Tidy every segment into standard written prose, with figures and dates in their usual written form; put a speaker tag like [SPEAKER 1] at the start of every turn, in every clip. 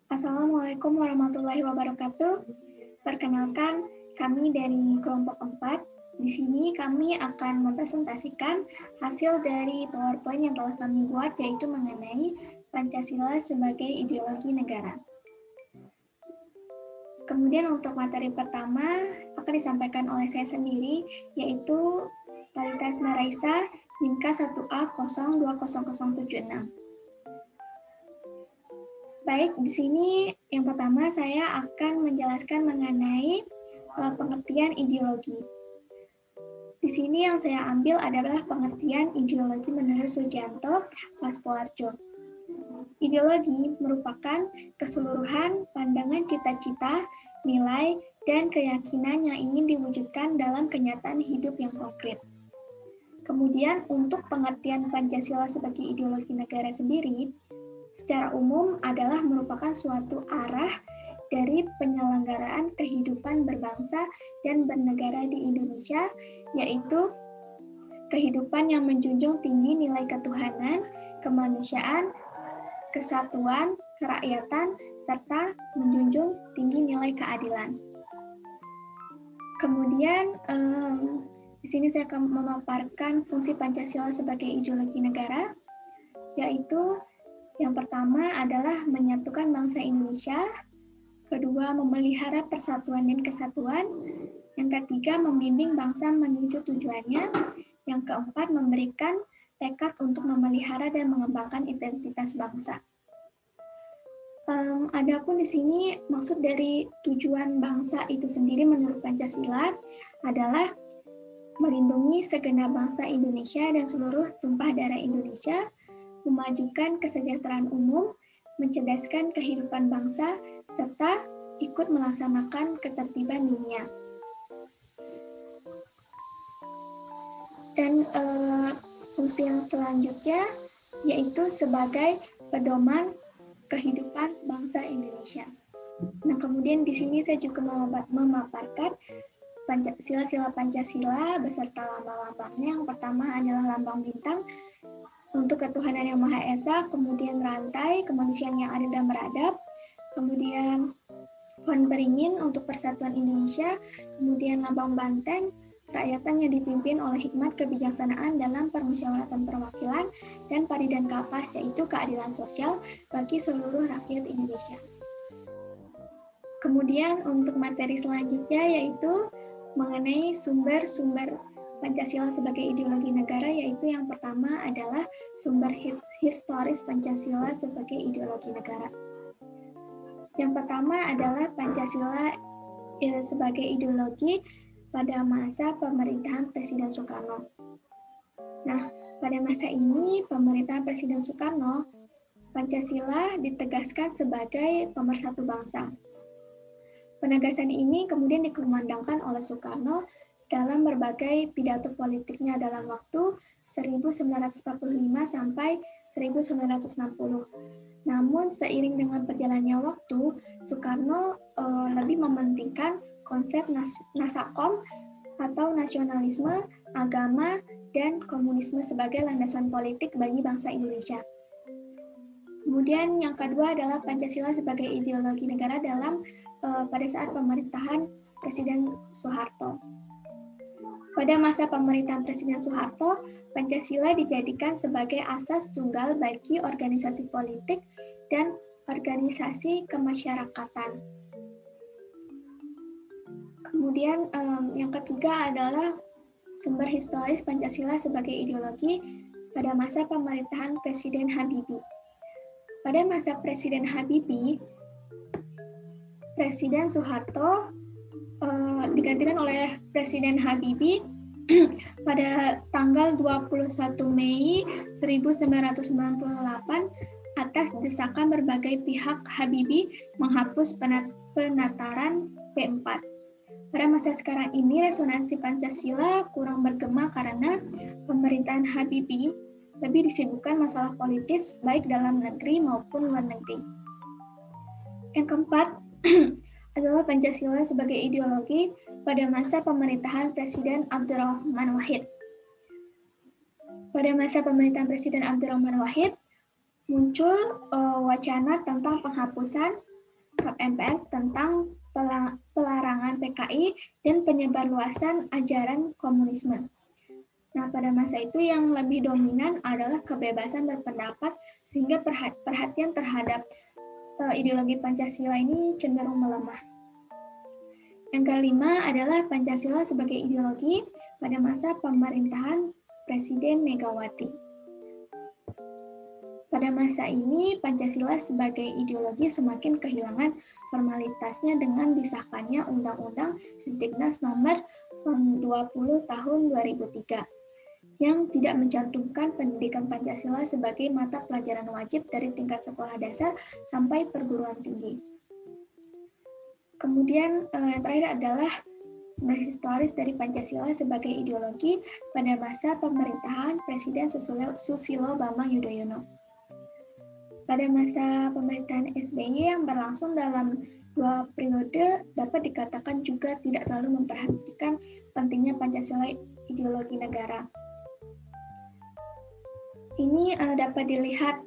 [SPEAKER 1] Assalamualaikum warahmatullahi wabarakatuh. Perkenalkan, kami dari kelompok 4. Di sini kami akan mempresentasikan hasil dari PowerPoint yang telah kami buat, yaitu mengenai Pancasila sebagai ideologi negara. Kemudian untuk materi pertama akan disampaikan oleh saya sendiri, yaitu Talitas Naraisa, NIMKA 1A 020076. Baik, di sini yang pertama saya akan menjelaskan mengenai pengertian ideologi. Di sini yang saya ambil adalah pengertian ideologi menurut Sujanto Paspoarjo. Ideologi merupakan keseluruhan pandangan cita-cita, nilai, dan keyakinan yang ingin diwujudkan dalam kenyataan hidup yang konkret. Kemudian untuk pengertian Pancasila sebagai ideologi negara sendiri, secara umum adalah merupakan suatu arah dari penyelenggaraan kehidupan berbangsa dan bernegara di Indonesia, yaitu kehidupan yang menjunjung tinggi nilai ketuhanan, kemanusiaan, kesatuan, kerakyatan, serta menjunjung tinggi nilai keadilan. Kemudian, di sini saya akan memaparkan fungsi Pancasila sebagai ideologi negara, yaitu yang pertama adalah menyatukan bangsa Indonesia, kedua memelihara persatuan dan kesatuan, yang ketiga membimbing bangsa menuju tujuannya, yang keempat memberikan tekad untuk memelihara dan mengembangkan identitas bangsa. Adapun di sini maksud dari tujuan bangsa itu sendiri menurut Pancasila adalah melindungi segenap bangsa Indonesia dan seluruh tumpah darah Indonesia, memajukan kesejahteraan umum, mencerdaskan kehidupan bangsa, serta ikut melaksanakan ketertiban dunia. Dan fungsi yang selanjutnya yaitu sebagai pedoman kehidupan bangsa Indonesia. Nah, kemudian di sini saya juga memaparkan sila-sila Pancasila beserta lambang-lambangnya. Yang pertama adalah lambang bintang untuk ketuhanan yang Maha Esa, kemudian rantai, kemanusiaan yang adil dan beradab, kemudian pohon beringin untuk persatuan Indonesia, kemudian lambang banteng, rakyatan yang dipimpin oleh hikmat kebijaksanaan dalam permusyawaratan perwakilan, dan pari dan kapas, yaitu keadilan sosial bagi seluruh rakyat Indonesia. Kemudian untuk materi selanjutnya yaitu mengenai sumber-sumber Pancasila sebagai ideologi negara, yaitu yang pertama adalah sumber historis Pancasila sebagai ideologi negara. Yang pertama adalah Pancasila sebagai ideologi pada masa pemerintahan Presiden Soekarno. Nah, pada masa ini pemerintahan Presiden Soekarno, Pancasila ditegaskan sebagai pemersatu bangsa. Penegasan ini kemudian dikumandangkan oleh Soekarno dalam berbagai pidato politiknya dalam waktu 1945 sampai 1960. Namun seiring dengan berjalannya waktu, Soekarno lebih mementingkan konsep nasakom atau nasionalisme, agama, dan komunisme sebagai landasan politik bagi bangsa Indonesia. Kemudian yang kedua adalah Pancasila sebagai ideologi negara pada saat pemerintahan Presiden Soeharto. Pada masa pemerintahan Presiden Soeharto, Pancasila dijadikan sebagai asas tunggal bagi organisasi politik dan organisasi kemasyarakatan. Kemudian yang ketiga adalah sumber historis Pancasila sebagai ideologi pada masa pemerintahan Presiden Habibie. Pada masa Presiden Habibie, Presiden Soeharto digantikan oleh Presiden Habibie pada tanggal 21 Mei 1998 atas desakan berbagai pihak. Habibie menghapus penataran P4. Pada masa sekarang ini resonansi Pancasila kurang bergema karena pemerintahan Habibie lebih disibukkan masalah politis baik dalam negeri maupun luar negeri. Yang keempat adalah Pancasila sebagai ideologi pada masa pemerintahan Presiden Abdurrahman Wahid. Pada masa pemerintahan Presiden Abdurrahman Wahid, muncul wacana tentang penghapusan MPS tentang pelarangan PKI dan penyebarluasan ajaran komunisme. Nah, pada masa itu yang lebih dominan adalah kebebasan berpendapat, sehingga perhatian terhadap ideologi Pancasila ini cenderung melemah. Yang kelima adalah Pancasila sebagai ideologi pada masa pemerintahan Presiden Megawati. Pada masa ini, Pancasila sebagai ideologi semakin kehilangan formalitasnya dengan disahkannya Undang-Undang Sisdiknas Nomor 20 Tahun 2003 yang tidak mencantumkan pendidikan Pancasila sebagai mata pelajaran wajib dari tingkat sekolah dasar sampai perguruan tinggi. Kemudian yang terakhir adalah sumber historis dari Pancasila sebagai ideologi pada masa pemerintahan Presiden Susilo Bambang Yudhoyono. Pada masa pemerintahan SBY yang berlangsung dalam 2 periode dapat dikatakan juga tidak terlalu memperhatikan pentingnya Pancasila ideologi negara. Ini dapat dilihat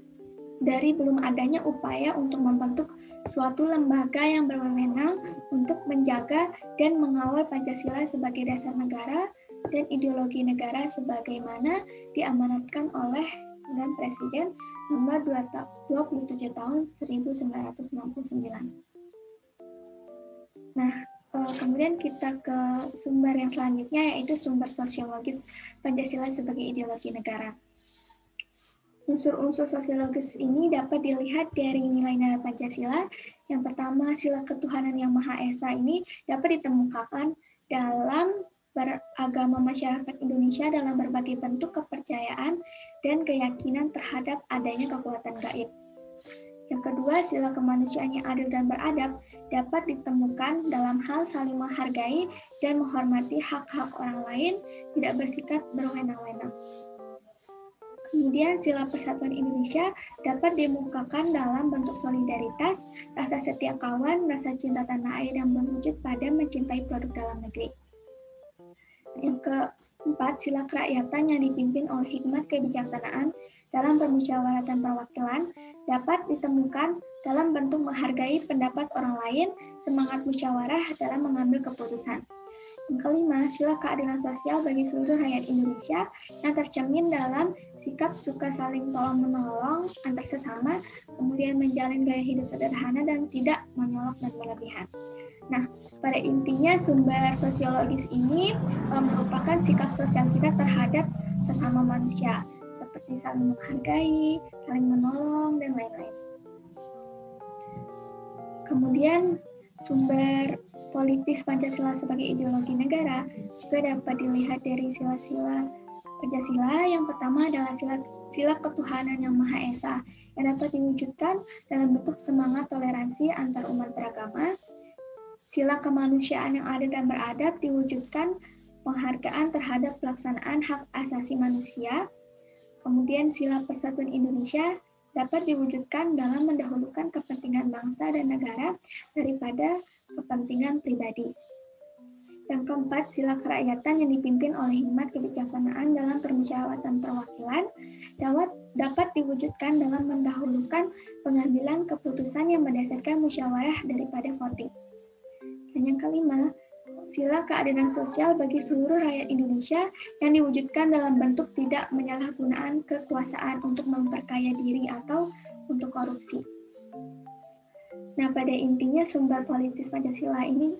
[SPEAKER 1] dari belum adanya upaya untuk membentuk suatu lembaga yang berwenang untuk menjaga dan mengawal Pancasila sebagai dasar negara dan ideologi negara sebagaimana diamanatkan oleh Undang Presiden Nomor 27 Tahun 1999. Nah, kemudian kita ke sumber yang selanjutnya, yaitu sumber sosiologis Pancasila sebagai ideologi negara. Unsur-unsur sosiologis ini dapat dilihat dari nilai-nilai Pancasila. Yang pertama, sila ketuhanan yang Maha Esa ini dapat ditemukan dalam beragama masyarakat Indonesia dalam berbagai bentuk kepercayaan dan keyakinan terhadap adanya kekuatan gaib. Yang kedua, sila kemanusiaan yang adil dan beradab dapat ditemukan dalam hal saling menghargai dan menghormati hak-hak orang lain, tidak bersikap berwenang-wenang. Kemudian sila persatuan Indonesia dapat dimukakan dalam bentuk solidaritas, rasa setia kawan, rasa cinta tanah air yang berwujud pada mencintai produk dalam negeri. Yang keempat, sila kerakyatan yang dipimpin oleh hikmat kebijaksanaan dalam permusyawaratan perwakilan dapat ditemukan dalam bentuk menghargai pendapat orang lain, semangat musyawarah dalam mengambil keputusan. Yang kelima, sila keadilan sosial bagi seluruh rakyat Indonesia yang tercermin dalam sikap suka saling tolong-menolong antar sesama, kemudian menjalin gaya hidup sederhana dan tidak menyolok dan berlebihan. Nah, pada intinya sumber sosiologis ini merupakan sikap sosial kita terhadap sesama manusia, seperti saling menghargai, saling menolong, dan lain-lain. Kemudian sumber politis Pancasila sebagai ideologi negara juga dapat dilihat dari sila-sila Pancasila. Yang pertama adalah sila ketuhanan yang Maha Esa yang dapat diwujudkan dalam bentuk semangat toleransi antar umat beragama. Sila kemanusiaan yang adil dan beradab diwujudkan penghargaan terhadap pelaksanaan hak asasi manusia. Kemudian sila persatuan Indonesia dapat diwujudkan dalam mendahulukan kepentingan bangsa dan negara daripada kepentingan pribadi. Yang keempat, sila kerakyatan yang dipimpin oleh hikmat kebijaksanaan dalam permusyawaratan perwakilan dapat diwujudkan dalam mendahulukan pengambilan keputusan yang berdasarkan musyawarah daripada voting. Dan yang kelima, sila keadilan sosial bagi seluruh rakyat Indonesia yang diwujudkan dalam bentuk tidak menyalahgunaan kekuasaan untuk memperkaya diri atau untuk korupsi. Nah, pada intinya sumber politis Pancasila ini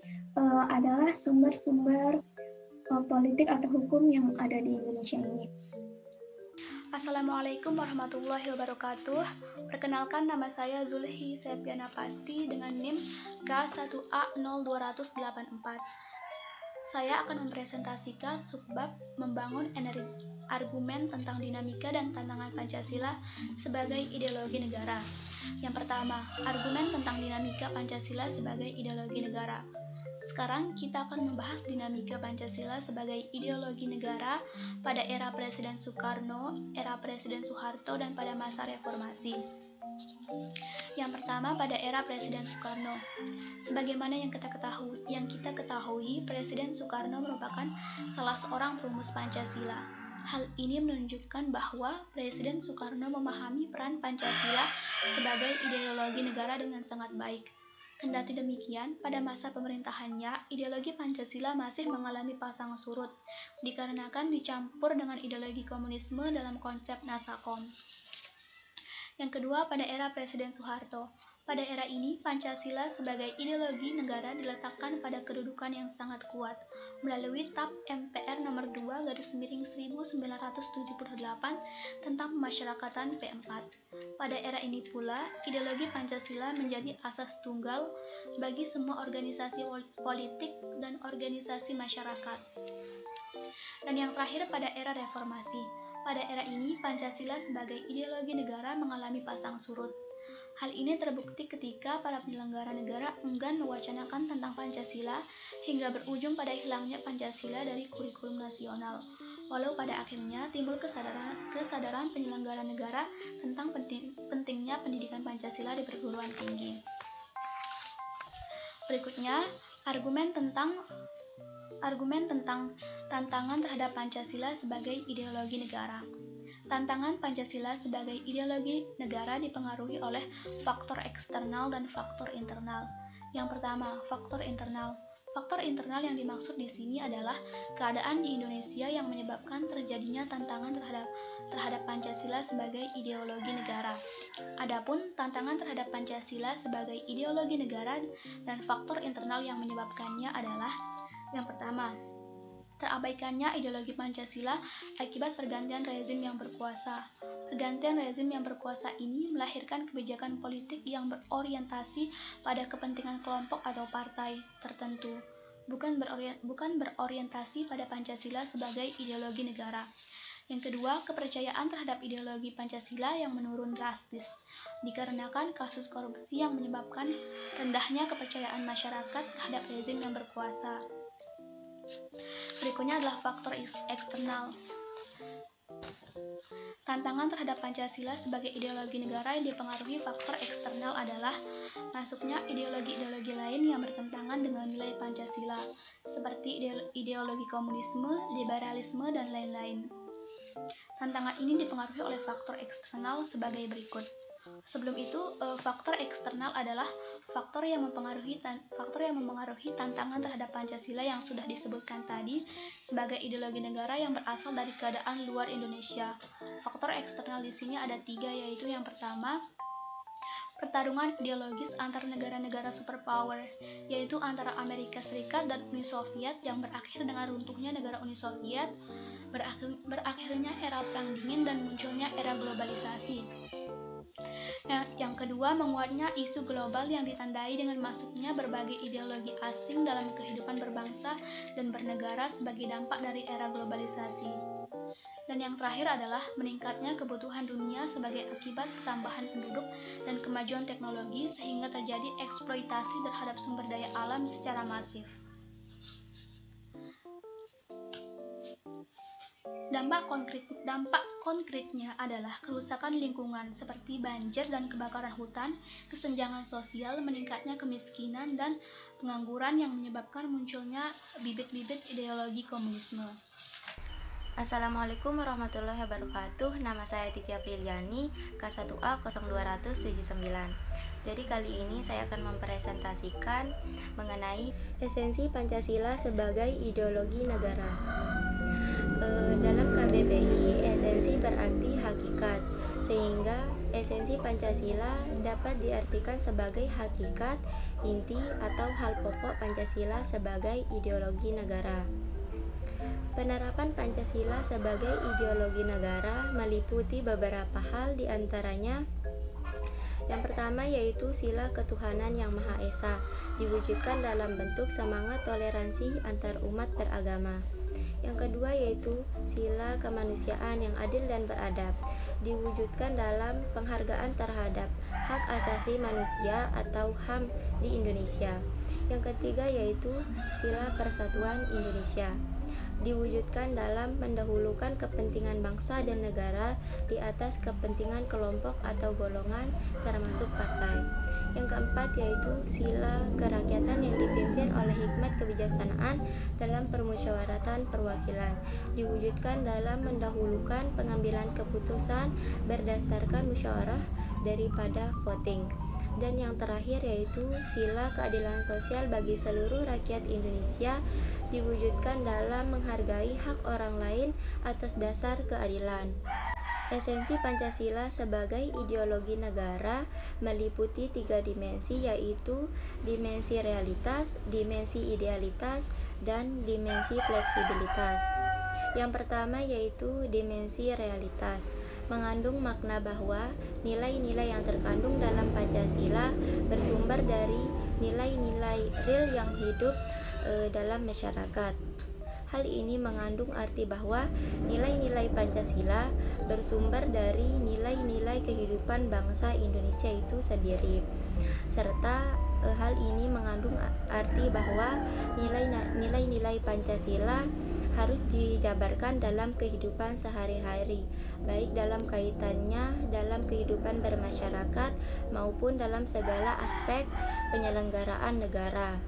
[SPEAKER 1] adalah sumber-sumber politik atau hukum yang ada di Indonesia ini.
[SPEAKER 2] Assalamualaikum warahmatullahi wabarakatuh. Perkenalkan, nama saya Zulhi Septiana Pasti dengan NIM K1A0284. Saya akan mempresentasikan subbab membangun argumen tentang dinamika dan tantangan Pancasila sebagai ideologi negara. Yang pertama, argumen tentang dinamika Pancasila sebagai ideologi negara. Sekarang kita akan membahas dinamika Pancasila sebagai ideologi negara pada era Presiden Soekarno, era Presiden Soeharto, dan pada masa reformasi. Yang pertama, pada era Presiden Soekarno. Sebagaimana yang kita ketahui, Presiden Soekarno merupakan salah seorang perumus Pancasila. Hal ini menunjukkan bahwa Presiden Soekarno memahami peran Pancasila sebagai ideologi negara dengan sangat baik. Kendati demikian, pada masa pemerintahannya, ideologi Pancasila masih mengalami pasang surut, dikarenakan dicampur dengan ideologi komunisme dalam konsep Nasakom. Yang kedua, pada era Presiden Soeharto. Pada era ini, Pancasila sebagai ideologi negara diletakkan pada kedudukan yang sangat kuat melalui TAP MPR nomor 2/1978 tentang pemasyarakatan P4. Pada era ini pula, ideologi Pancasila menjadi asas tunggal bagi semua organisasi politik dan organisasi masyarakat. Dan yang terakhir, pada era reformasi. Pada era ini, Pancasila sebagai ideologi negara mengalami pasang surut. Hal ini terbukti ketika para penyelenggara negara enggan mewacanakan tentang Pancasila hingga berujung pada hilangnya Pancasila dari kurikulum nasional. Walau pada akhirnya timbul kesadaran penyelenggara negara tentang pentingnya pendidikan Pancasila di perguruan tinggi. Berikutnya, argumen tentang tantangan terhadap Pancasila sebagai ideologi negara. Tantangan Pancasila sebagai ideologi negara dipengaruhi oleh faktor eksternal dan faktor internal. Yang pertama, faktor internal. Faktor internal yang dimaksud di sini adalah keadaan di Indonesia yang menyebabkan terjadinya tantangan terhadap Pancasila sebagai ideologi negara. Adapun tantangan terhadap Pancasila sebagai ideologi negara dan faktor internal yang menyebabkannya adalah: yang pertama, terabaikannya ideologi Pancasila akibat pergantian rezim yang berkuasa. Pergantian rezim yang berkuasa ini melahirkan kebijakan politik yang berorientasi pada kepentingan kelompok atau partai tertentu, bukan berorientasi pada Pancasila sebagai ideologi negara. Yang kedua, kepercayaan terhadap ideologi Pancasila yang menurun drastis, dikarenakan kasus korupsi yang menyebabkan rendahnya kepercayaan masyarakat terhadap rezim yang berkuasa. Berikutnya adalah faktor eksternal. Tantangan terhadap Pancasila sebagai ideologi negara yang dipengaruhi faktor eksternal adalah masuknya ideologi-ideologi lain yang bertentangan dengan nilai Pancasila, seperti ideologi komunisme, liberalisme, dan lain-lain. Tantangan ini dipengaruhi oleh faktor eksternal sebagai berikut. Sebelum itu, faktor eksternal adalah faktor yang mempengaruhi tantangan terhadap Pancasila yang sudah disebutkan tadi sebagai ideologi negara yang berasal dari keadaan luar Indonesia. Faktor eksternal di sini ada 3, yaitu yang pertama, pertarungan ideologis antar negara-negara superpower, yaitu antara Amerika Serikat dan Uni Soviet yang berakhir dengan runtuhnya negara Uni Soviet, berakhirnya era Perang Dingin dan munculnya era globalisasi. Yang kedua, menguatnya isu global yang ditandai dengan masuknya berbagai ideologi asing dalam kehidupan berbangsa dan bernegara sebagai dampak dari era globalisasi. Dan yang terakhir adalah meningkatnya kebutuhan dunia sebagai akibat pertambahan penduduk dan kemajuan teknologi sehingga terjadi eksploitasi terhadap sumber daya alam secara masif. Dampak konkretnya adalah kerusakan lingkungan seperti banjir dan kebakaran hutan, kesenjangan sosial, meningkatnya kemiskinan, dan pengangguran yang menyebabkan munculnya bibit-bibit ideologi komunisme.
[SPEAKER 3] Assalamualaikum warahmatullahi wabarakatuh. Nama saya Titi Apriliani, K1A 0279. Jadi kali ini saya akan mempresentasikan mengenai esensi Pancasila sebagai ideologi negara. Dalam KBBI, esensi berarti hakikat, sehingga esensi Pancasila dapat diartikan sebagai hakikat, inti, atau hal pokok Pancasila sebagai ideologi negara. Penerapan Pancasila sebagai ideologi negara meliputi beberapa hal, diantaranya yang pertama yaitu sila ketuhanan yang Maha Esa, diwujudkan dalam bentuk semangat toleransi antar umat beragama. Yang kedua yaitu sila kemanusiaan yang adil dan beradab, diwujudkan dalam penghargaan terhadap hak asasi manusia atau HAM di Indonesia. Yang ketiga yaitu sila persatuan Indonesia, diwujudkan dalam mendahulukan kepentingan bangsa dan negara di atas kepentingan kelompok atau golongan termasuk partai. Yang keempat yaitu sila kerakyatan yang dipimpin oleh hikmat kebijaksanaan dalam permusyawaratan perwakilan, diwujudkan dalam mendahulukan pengambilan keputusan berdasarkan musyawarah daripada voting. Dan yang terakhir yaitu sila keadilan sosial bagi seluruh rakyat Indonesia diwujudkan dalam menghargai hak orang lain atas dasar keadilan. Esensi Pancasila sebagai ideologi negara meliputi 3 dimensi, yaitu dimensi realitas, dimensi idealitas, dan dimensi fleksibilitas. Yang pertama yaitu dimensi realitas, mengandung makna bahwa nilai-nilai yang terkandung dalam Pancasila bersumber dari nilai-nilai real yang hidup dalam masyarakat. Hal ini mengandung arti bahwa nilai-nilai Pancasila bersumber dari nilai-nilai kehidupan bangsa Indonesia itu sendiri. Serta hal ini mengandung arti bahwa nilai-nilai Pancasila harus dijabarkan dalam kehidupan sehari-hari, baik dalam kaitannya dalam kehidupan bermasyarakat maupun dalam segala aspek penyelenggaraan negara.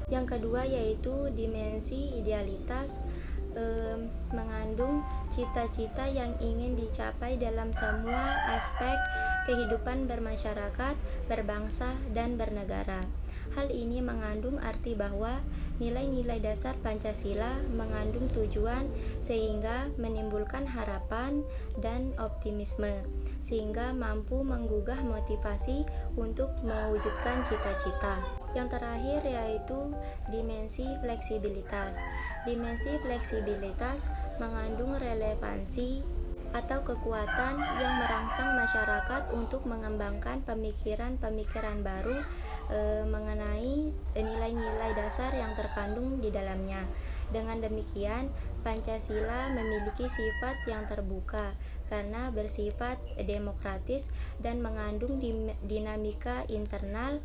[SPEAKER 3] Yang kedua yaitu dimensi idealitas, mengandung cita-cita yang ingin dicapai dalam semua aspek kehidupan bermasyarakat, berbangsa, dan bernegara. Hal ini mengandung arti bahwa nilai-nilai dasar Pancasila mengandung tujuan sehingga menimbulkan harapan dan optimisme, sehingga mampu menggugah motivasi untuk mewujudkan cita-cita. Yang terakhir yaitu dimensi fleksibilitas. Dimensi fleksibilitas mengandung relevansi atau kekuatan yang merangsang masyarakat untuk mengembangkan pemikiran-pemikiran baru mengenai nilai-nilai dasar yang terkandung di dalamnya. Dengan demikian, Pancasila memiliki sifat yang terbuka karena bersifat demokratis dan mengandung dinamika internal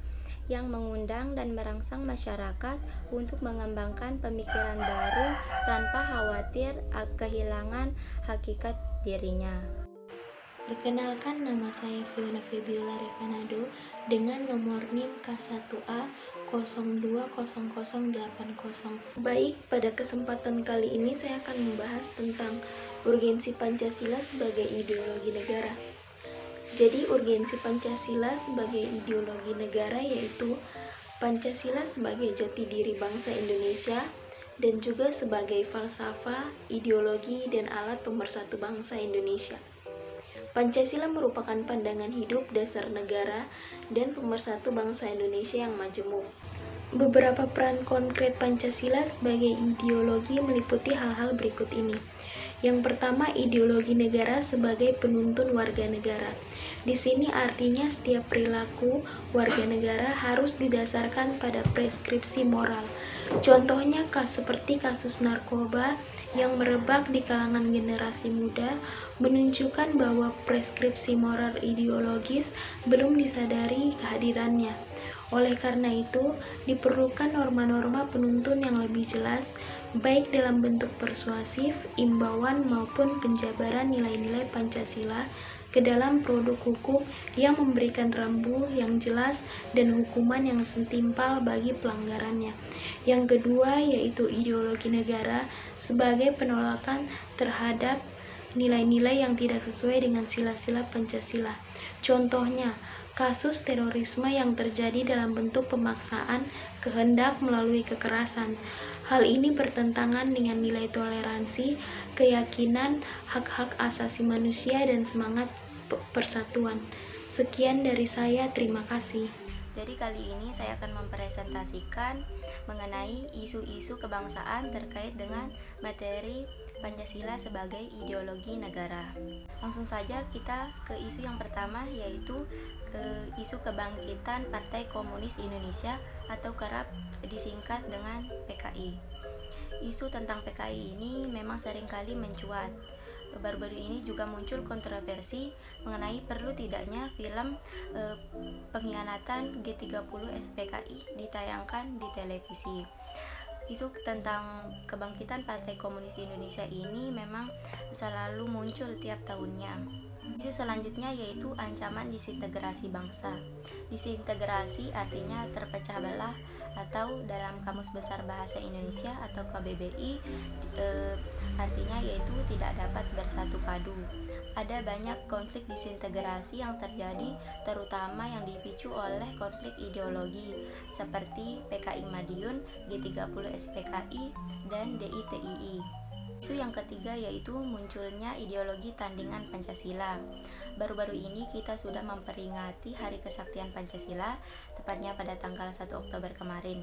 [SPEAKER 3] yang mengundang dan merangsang masyarakat untuk mengembangkan pemikiran baru tanpa khawatir kehilangan hakikat dirinya.
[SPEAKER 4] Perkenalkan, nama saya Fiona Febiola Revanado dengan nomor NIM K1A 020080. Baik, pada kesempatan kali ini saya akan membahas tentang urgensi Pancasila sebagai ideologi negara. Jadi, urgensi Pancasila sebagai ideologi negara yaitu Pancasila sebagai jati diri bangsa Indonesia dan juga sebagai falsafah, ideologi, dan alat pemersatu bangsa Indonesia. Pancasila merupakan pandangan hidup dasar negara dan pemersatu bangsa Indonesia yang majemuk. Beberapa peran konkret Pancasila sebagai ideologi meliputi hal-hal berikut ini. Yang pertama, ideologi negara sebagai penuntun warga negara. Di sini artinya setiap perilaku warga negara harus didasarkan pada preskripsi moral. Contohnya seperti kasus narkoba yang merebak di kalangan generasi muda menunjukkan bahwa preskripsi moral ideologis belum disadari kehadirannya. Oleh karena itu, diperlukan norma-norma penuntun yang lebih jelas, baik dalam bentuk persuasif, imbauan, maupun penjabaran nilai-nilai Pancasila ke dalam produk hukum yang memberikan rambu yang jelas dan hukuman yang setimpal bagi pelanggarannya. Yang kedua yaitu ideologi negara sebagai penolakan terhadap nilai-nilai yang tidak sesuai dengan sila-sila Pancasila. Contohnya, kasus terorisme yang terjadi dalam bentuk pemaksaan kehendak melalui kekerasan. Hal ini bertentangan dengan nilai toleransi, keyakinan, hak-hak asasi manusia, dan semangat persatuan. Sekian dari saya, terima kasih.
[SPEAKER 3] Jadi kali ini saya akan mempresentasikan mengenai isu-isu kebangsaan terkait dengan materi Pancasila sebagai ideologi negara. Langsung saja kita ke isu yang pertama, yaitu isu kebangkitan Partai Komunis Indonesia atau kerap disingkat dengan PKI. Isu tentang PKI ini memang seringkali mencuat. Baru-baru ini juga muncul kontroversi mengenai perlu tidaknya film pengkhianatan G30 SPKI ditayangkan di televisi. Isu tentang kebangkitan Partai Komunis Indonesia ini memang selalu muncul tiap tahunnya. Isu selanjutnya yaitu ancaman disintegrasi bangsa. Disintegrasi artinya terpecah belah, atau dalam Kamus Besar Bahasa Indonesia atau KBBI artinya yaitu tidak dapat bersatu padu. Ada banyak konflik disintegrasi yang terjadi, terutama yang dipicu oleh konflik ideologi seperti PKI Madiun, G30 SPKI, dan DITII. Isu yang ketiga yaitu munculnya ideologi tandingan Pancasila. Baru-baru ini kita sudah memperingati Hari Kesaktian Pancasila, tepatnya pada tanggal 1 Oktober kemarin.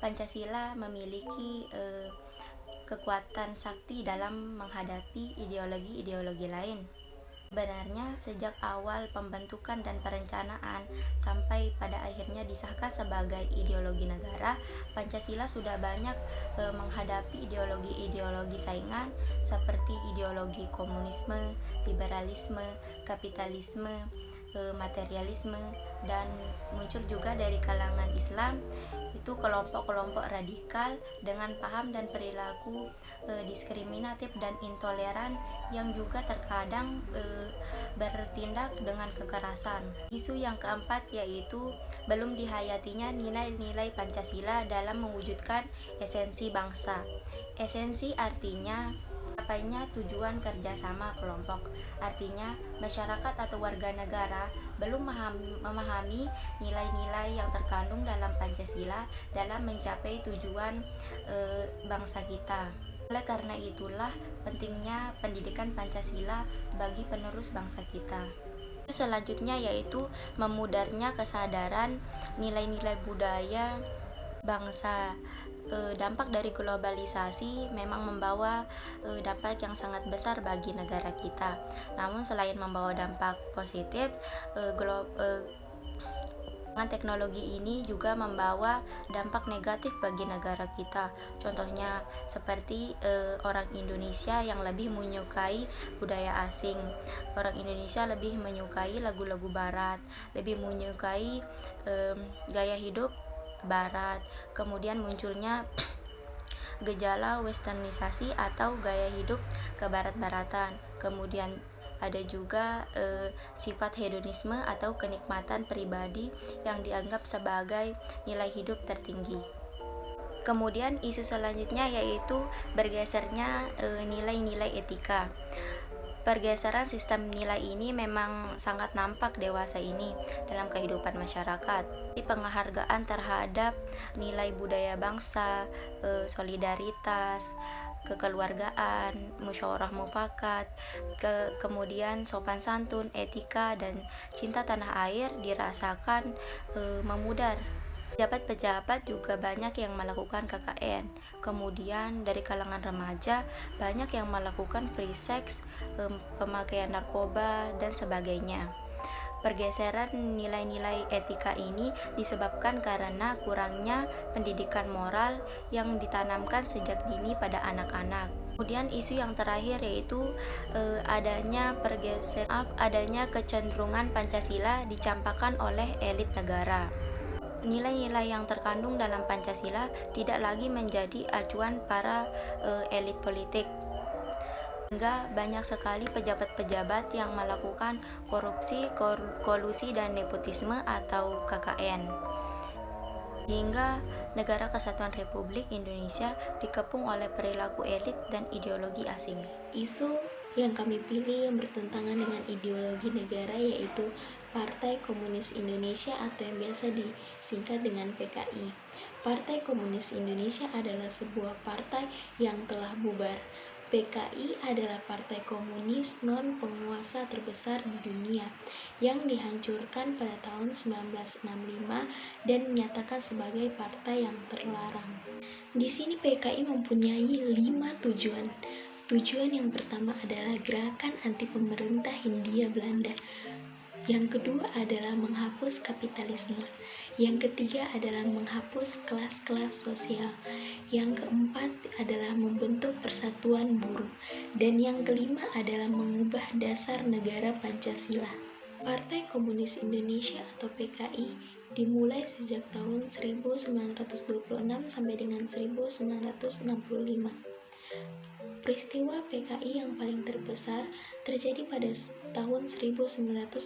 [SPEAKER 3] Pancasila memiliki kekuatan sakti dalam menghadapi ideologi-ideologi lain. Sebenarnya sejak awal pembentukan dan perencanaan sampai pada akhirnya disahkan sebagai ideologi negara, Pancasila sudah banyak menghadapi ideologi-ideologi saingan seperti ideologi komunisme, liberalisme, kapitalisme, materialisme, dan muncul juga dari kalangan Islam itu kelompok-kelompok radikal dengan paham dan perilaku diskriminatif dan intoleran yang juga terkadang bertindak dengan kekerasan. Isu yang keempat yaitu belum dihayatinya nilai-nilai Pancasila dalam mewujudkan esensi bangsa. Esensi artinya capainya tujuan kerjasama kelompok. Artinya masyarakat atau warga negara belum memahami nilai-nilai yang terkandung dalam Pancasila dalam mencapai tujuan bangsa kita. Oleh karena itulah pentingnya pendidikan Pancasila bagi penerus bangsa kita. Selanjutnya yaitu memudarnya kesadaran nilai-nilai budaya bangsa. Dampak dari globalisasi memang membawa dampak yang sangat besar bagi negara kita. Namun selain membawa dampak positif, teknologi ini juga membawa dampak negatif bagi negara kita. Contohnya seperti orang Indonesia yang lebih menyukai budaya asing. Orang Indonesia lebih menyukai lagu-lagu barat, lebih menyukai gaya hidup barat. Kemudian munculnya gejala westernisasi atau gaya hidup kebarat-baratan. Kemudian ada juga sifat hedonisme atau kenikmatan pribadi yang dianggap sebagai nilai hidup tertinggi. Kemudian isu selanjutnya yaitu bergesernya nilai-nilai etika. Pergeseran sistem nilai ini memang sangat nampak dewasa ini dalam kehidupan masyarakat. Penghargaan terhadap nilai budaya bangsa, solidaritas, kekeluargaan, musyawarah mufakat, kemudian sopan santun, etika, dan cinta tanah air dirasakan memudar. Pejabat-pejabat juga banyak yang melakukan KKN. Kemudian dari kalangan remaja banyak yang melakukan free sex, pemakaian narkoba, dan sebagainya. Pergeseran nilai-nilai etika ini disebabkan karena kurangnya pendidikan moral yang ditanamkan sejak dini pada anak-anak. Kemudian isu yang terakhir yaitu adanya kecenderungan Pancasila dicampakkan oleh elit negara. Nilai-nilai yang terkandung dalam Pancasila tidak lagi menjadi acuan para elit politik. Hingga banyak sekali pejabat-pejabat yang melakukan korupsi, kolusi, dan nepotisme atau KKN. Hingga Negara Kesatuan Republik Indonesia dikepung oleh perilaku elit dan ideologi asing.
[SPEAKER 4] Isu yang kami pilih yang bertentangan dengan ideologi negara yaitu Partai Komunis Indonesia atau yang biasa disingkat dengan PKI. Partai Komunis Indonesia adalah sebuah partai yang telah bubar. PKI adalah partai komunis non-penguasa terbesar di dunia yang dihancurkan pada tahun 1965 dan dinyatakan sebagai partai yang terlarang. Di sini PKI mempunyai 5 tujuan. Tujuan yang pertama adalah gerakan anti pemerintah Hindia Belanda. Yang kedua adalah menghapus kapitalisme. Yang ketiga adalah menghapus kelas-kelas sosial. Yang keempat adalah membentuk persatuan buruh. Dan yang kelima adalah mengubah dasar negara Pancasila. Partai Komunis Indonesia atau PKI dimulai sejak tahun 1926 sampai dengan 1965. Peristiwa PKI yang paling terbesar terjadi pada tahun 1965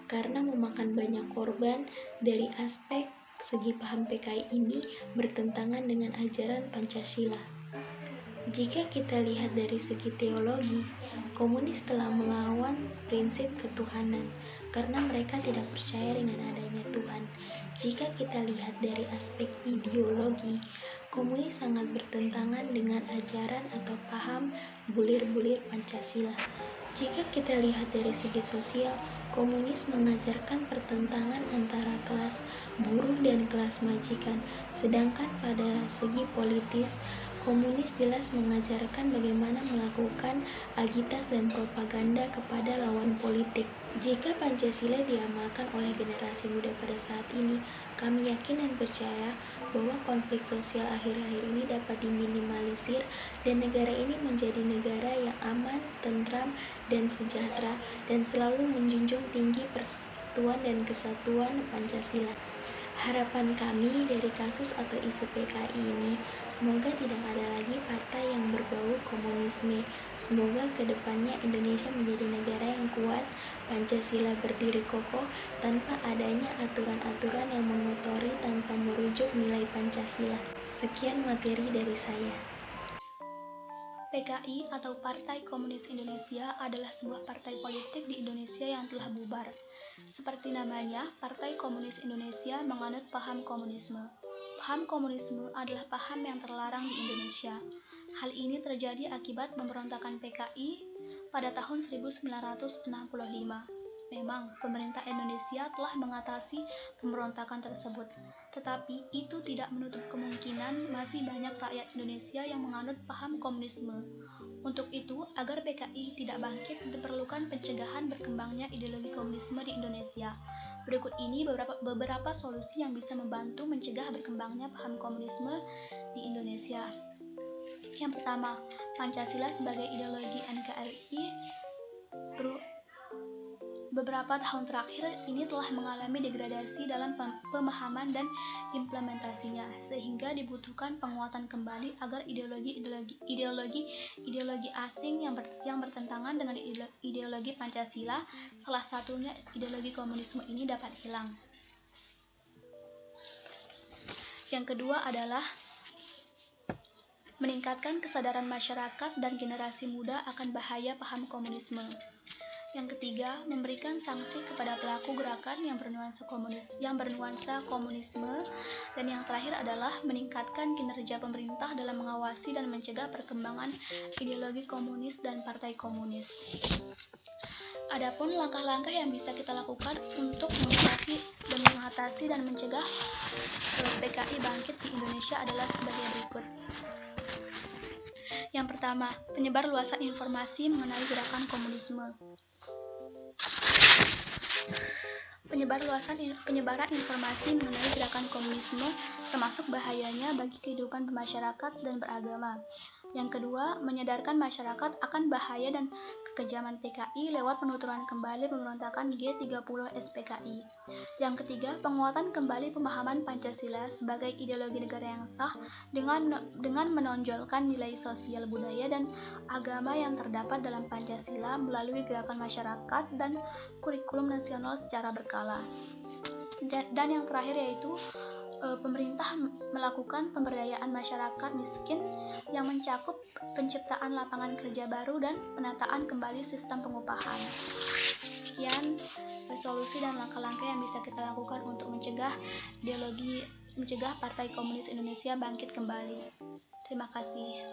[SPEAKER 4] karena memakan banyak korban. Dari aspek segi paham PKI ini bertentangan dengan ajaran Pancasila. Jika kita lihat dari segi teologi, komunis telah melawan prinsip ketuhanan karena mereka tidak percaya dengan adanya Tuhan. Jika kita lihat dari aspek ideologi, komunis sangat bertentangan dengan ajaran atau paham bulir-bulir Pancasila. Jika kita lihat dari segi sosial, komunis mengajarkan pertentangan antara kelas buruh dan kelas majikan, sedangkan pada segi politis, komunis jelas mengajarkan bagaimana melakukan agitas dan propaganda kepada lawan politik. Jika Pancasila diamalkan oleh generasi muda pada saat ini, kami yakin dan percaya bahwa konflik sosial akhir-akhir ini dapat diminimalisir dan negara ini menjadi negara yang aman, tentram, dan sejahtera dan selalu menjunjung tinggi persatuan dan kesatuan Pancasila. Harapan kami dari kasus atau isu PKI ini, semoga tidak ada lagi partai yang berbau komunisme. Semoga kedepannya Indonesia menjadi negara yang kuat, Pancasila berdiri kokoh tanpa adanya aturan-aturan yang mengotori tanpa merujuk nilai Pancasila. Sekian materi dari saya.
[SPEAKER 2] PKI atau Partai Komunis Indonesia adalah sebuah partai politik di Indonesia yang telah bubar. Seperti namanya, Partai Komunis Indonesia menganut paham komunisme. Paham komunisme adalah paham yang terlarang di Indonesia. Hal ini terjadi akibat pemberontakan PKI pada tahun 1965. Memang, pemerintah Indonesia telah mengatasi pemberontakan tersebut, tetapi itu tidak menutup kemungkinan masih banyak rakyat Indonesia yang menganut paham komunisme. Untuk itu, agar PKI tidak bangkit, diperlukan pencegahan berkembangnya ideologi komunisme di Indonesia. Berikut ini beberapa solusi yang bisa membantu mencegah berkembangnya paham komunisme di Indonesia. Yang pertama, Pancasila sebagai ideologi NKRI beberapa tahun terakhir ini telah mengalami degradasi dalam pemahaman dan implementasinya, sehingga dibutuhkan penguatan kembali agar ideologi asing yang bertentangan dengan ideologi Pancasila, salah satunya ideologi komunisme ini dapat hilang. Yang kedua adalah meningkatkan kesadaran masyarakat dan generasi muda akan bahaya paham komunisme. Yang ketiga, memberikan sanksi kepada pelaku gerakan yang bernuansa komunisme. Dan yang terakhir adalah meningkatkan kinerja pemerintah dalam mengawasi dan mencegah perkembangan ideologi komunis dan partai komunis. Adapun langkah-langkah yang bisa kita lakukan untuk mengatasi dan mencegah PKI bangkit di Indonesia adalah sebagai berikut. Yang pertama, penyebarluasan informasi mengenai gerakan komunisme. Penyebaran informasi mengenai gerakan komunisme termasuk bahayanya bagi kehidupan bermasyarakat dan beragama. Yang kedua, menyadarkan masyarakat akan bahaya dan kekejaman PKI lewat penuturan kembali pemberontakan G30 SPKI. Yang ketiga, penguatan kembali pemahaman Pancasila sebagai ideologi negara yang sah dengan menonjolkan nilai sosial budaya dan agama yang terdapat dalam Pancasila melalui gerakan masyarakat dan kurikulum nasional secara berkala. Dan yang terakhir yaitu pemerintah melakukan pemberdayaan masyarakat miskin yang mencakup penciptaan lapangan kerja baru dan penataan kembali sistem pengupahan. Sekian solusi dan langkah-langkah yang bisa kita lakukan untuk mencegah Partai Komunis Indonesia bangkit kembali. Terima kasih.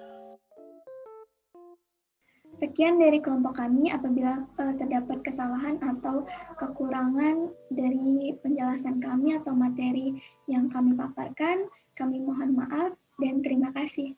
[SPEAKER 1] Sekian dari kelompok kami. Apabila terdapat kesalahan atau kekurangan dari penjelasan kami atau materi yang kami paparkan, kami mohon maaf dan terima kasih.